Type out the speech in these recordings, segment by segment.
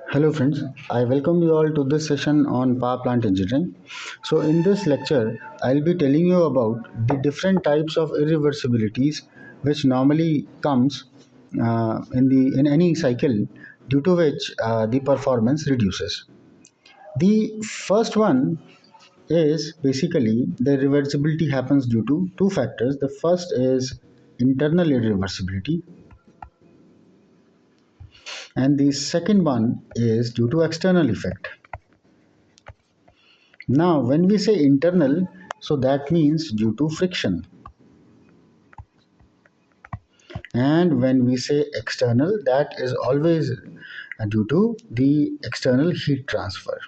Hello friends, I welcome you all to this session on power plant engineering. So in this lecture, I'll be telling you about the different types of irreversibilities which normally comes in any cycle, due to which the performance reduces. The first one is basically the reversibility happens due to two factors. The first is internal irreversibility, and the second one is due to external effect. Now, when we say internal, so that means due to friction. And when we say external, that is always due to the external heat transfer.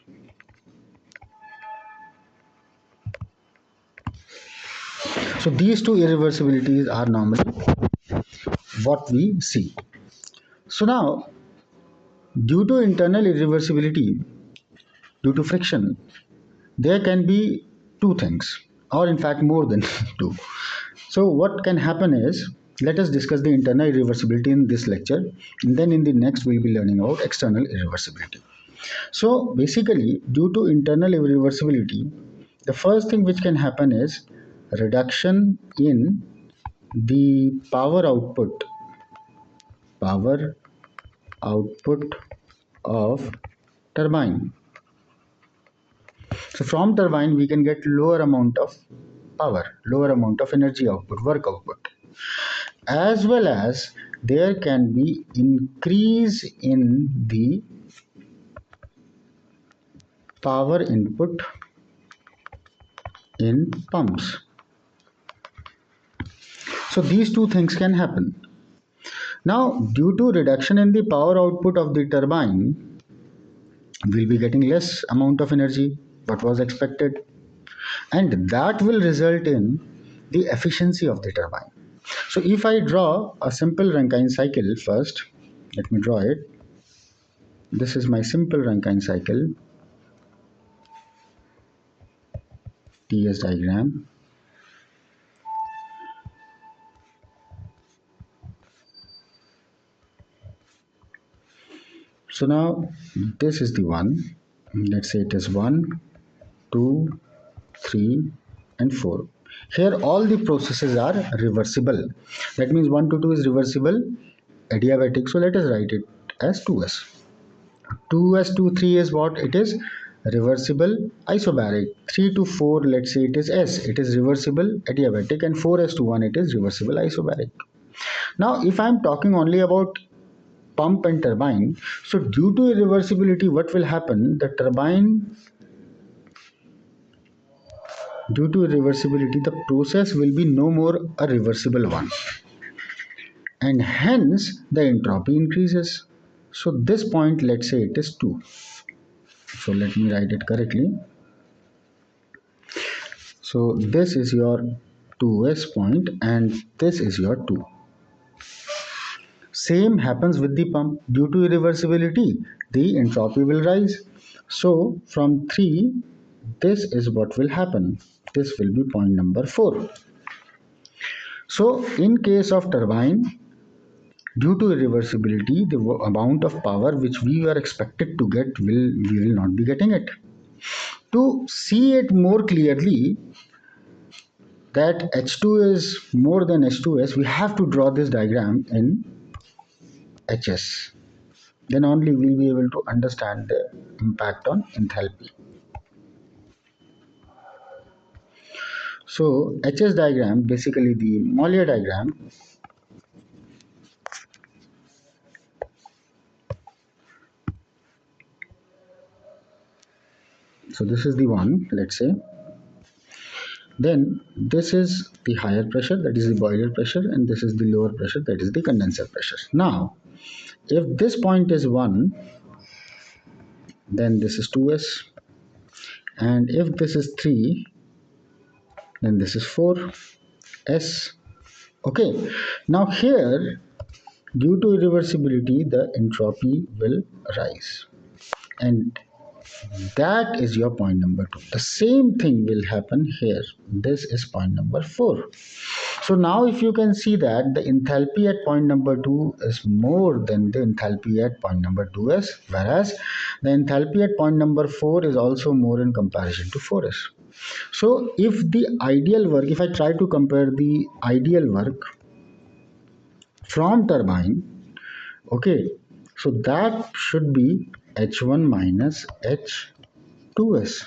So these two irreversibilities are normally what we see. So now, due to internal irreversibility, due to friction, there can be two things, or in fact more than two. So what can happen is, let us discuss the internal irreversibility in this lecture, and then in the next we'll be learning about external irreversibility. So basically, due to internal irreversibility, the first thing which can happen is reduction in the power output of turbine. So from turbine we can get lower amount of power, lower amount of energy output, work output, as well as there can be increase in the power input in pumps. So these two things can happen. Now, due to reduction in the power output of the turbine, we'll be getting less amount of energy what was expected, and that will result in the efficiency of the turbine. So if I draw a simple Rankine cycle first, let me draw it. This is my simple Rankine cycle TS diagram. So now this is the one. Let's say it is 1, 2, 3, and 4. Here all the processes are reversible. That means 1 to 2 is reversible, adiabatic. So let us write it as 2s. 2s to 3 is what? It is reversible isobaric. 3 to 4, let's say it is S. It is reversible adiabatic, and 4s to 1 it is reversible isobaric. Now if I am talking only about pump and turbine, so due to irreversibility, what will happen? The turbine, due to irreversibility, the process will be no more a reversible one, and hence the entropy increases. So this point, let's say it is 2. So let me write it correctly. So this is your 2s point and this is your 2. Same happens with the pump. Due to irreversibility, the entropy will rise. So from 3, this is what will happen. This will be point number 4. So in case of turbine, due to irreversibility, the amount of power which we were expected to get, we will not be getting it. To see it more clearly, that H2 is more than H2S, we have to draw this diagram in HS. Then only we'll be able to understand the impact on enthalpy. So HS diagram, basically the Mollier diagram. So this is the one, let's say. Then this is the higher pressure, that is the boiler pressure, and this is the lower pressure, that is the condenser pressure. Now, if this point is 1, then this is 2s, and if this is 3, then this is 4s. Okay, now here, due to irreversibility, the entropy will rise, and that is your point number 2. The same thing will happen here. This is point number 4. So now if you can see that the enthalpy at point number 2 is more than the enthalpy at point number 2s, whereas the enthalpy at point number 4 is also more in comparison to 4s. So if the ideal work, if I try to compare the ideal work from turbine, okay, so that should be H1 minus H2s,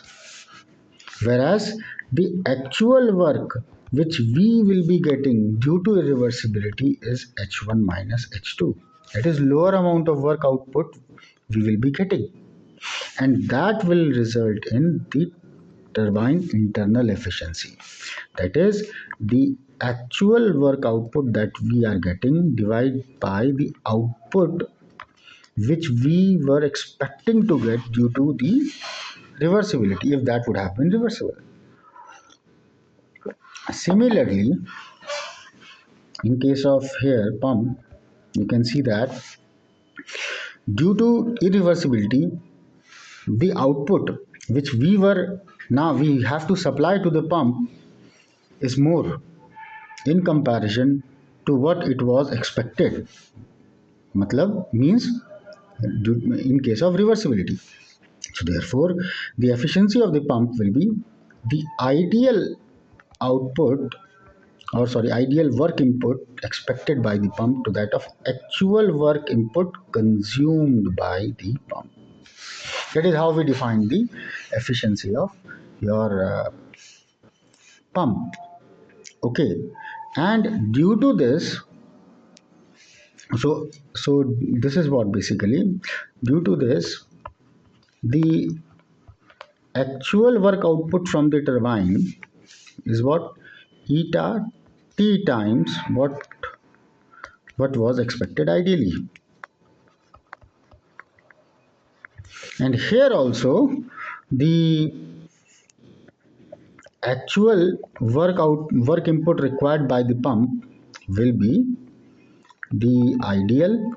whereas the actual work which we will be getting due to irreversibility is H1 minus H2. That is lower amount of work output we will be getting, and that will result in the turbine internal efficiency. That is the actual work output that we are getting divided by the output which we were expecting to get due to the reversibility, if that would have been reversible. Similarly, in case of here pump, you can see that due to irreversibility, the output which we were now we have to supply to the pump is more in comparison to what it was expected. Matlab means in case of reversibility. So therefore, the efficiency of the pump will be the ideal output, or sorry, ideal work input expected by the pump to that of actual work input consumed by the pump. That is how we define the efficiency of your pump. Okay, and due to this, so this is what basically, due to this, the actual work output from the turbine is what eta t times what was expected ideally. And here also the actual work input required by the pump will be the ideal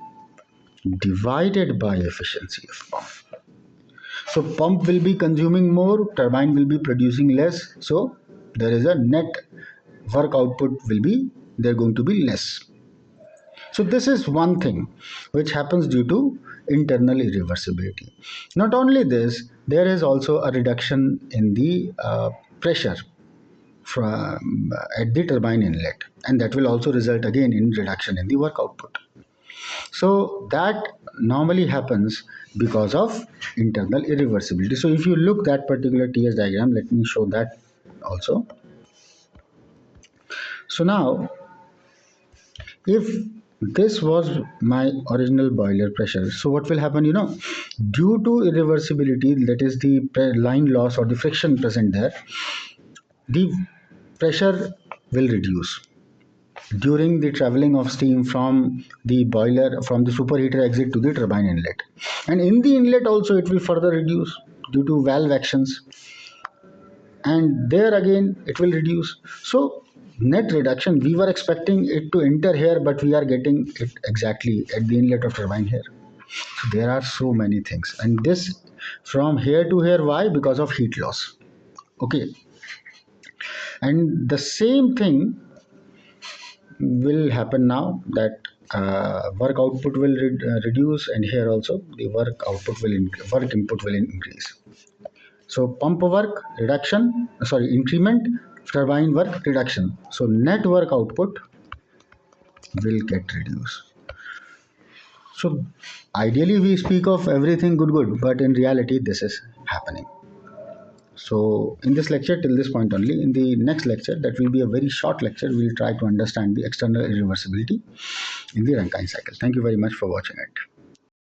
divided by efficiency of pump. So pump will be consuming more, turbine will be producing less, so there is a net work output will be they're going to be less. So this is one thing which happens due to internal irreversibility. Not only this, there is also a reduction in the pressure from at the turbine inlet, and that will also result again in reduction in the work output. So that normally happens because of internal irreversibility. So if you look that particular TS diagram, let me show that also. So now, if this was my original boiler pressure, so what will happen, due to irreversibility, that is the line loss or the friction present there, the pressure will reduce during the traveling of steam from the boiler, from the superheater exit to the turbine inlet, and in the inlet also it will further reduce due to valve actions, and there again it will reduce. So net reduction, we were expecting it to enter here, but we are getting it exactly at the inlet of turbine here. So there are so many things, and this from here to here, why? Because of heat loss. Okay, and the same thing will happen now, that work output will reduce, and here also the work input will increase. So pump work reduction, sorry, increment, turbine work reduction, so net work output will get reduced. So ideally we speak of everything good, but in reality this is happening. So in this lecture, till this point only. In the next lecture, that will be a very short lecture, we will try to understand the external irreversibility in the Rankine cycle. Thank you very much for watching it.